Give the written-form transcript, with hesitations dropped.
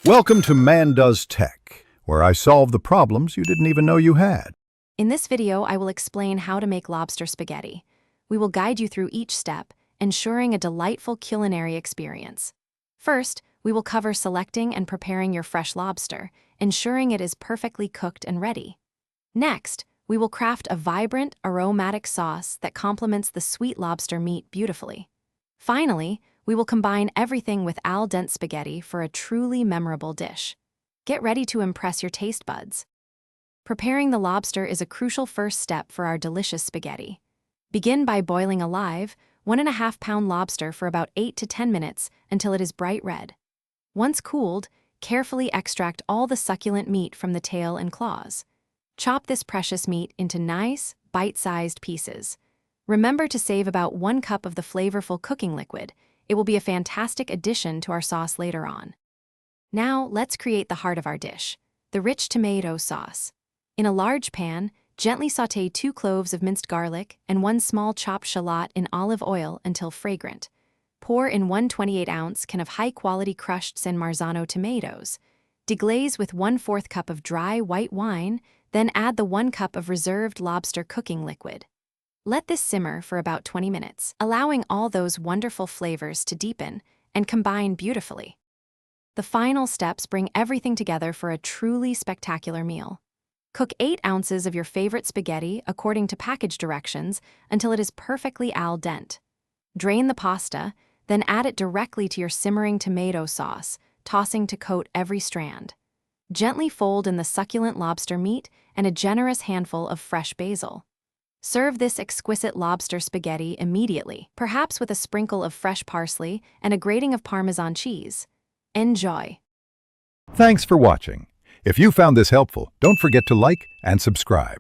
Welcome to Man Does Tech, where I solve the problems you didn't even know you had. In this video, I will explain how to make lobster spaghetti. We will guide you through each step, ensuring a delightful culinary experience. First, we will cover selecting and preparing your fresh lobster, ensuring it is perfectly cooked and ready. Next, we will craft a vibrant, aromatic sauce that complements the sweet lobster meat beautifully. Finally, we will combine everything with al dente spaghetti for a truly memorable dish. Get ready to impress your taste buds. Preparing the lobster is a crucial first step for our delicious spaghetti. Begin by boiling a live, 1.5-pound lobster for about 8 to 10 minutes until it is bright red. Once cooled, carefully extract all the succulent meat from the tail and claws. Chop this precious meat into nice, bite-sized pieces. Remember to save about 1 cup of the flavorful cooking liquid. It will be a fantastic addition to our sauce later on. Now, let's create the heart of our dish, the rich tomato sauce. In a large pan, gently sauté 2 cloves of minced garlic and 1 small chopped shallot in olive oil until fragrant. Pour in 1 28-ounce can of high-quality crushed San Marzano tomatoes. Deglaze with 1/4 cup of dry white wine, then add the 1 cup of reserved lobster cooking liquid. Let this simmer for about 20 minutes, allowing all those wonderful flavors to deepen and combine beautifully. The final steps bring everything together for a truly spectacular meal. Cook 8 ounces of your favorite spaghetti according to package directions until it is perfectly al dente. Drain the pasta, then add it directly to your simmering tomato sauce, tossing to coat every strand. Gently fold in the succulent lobster meat and a generous handful of fresh basil. Serve this exquisite lobster spaghetti immediately, perhaps with a sprinkle of fresh parsley and a grating of Parmesan cheese. Enjoy! Thanks for watching. If you found this helpful, don't forget to like and subscribe.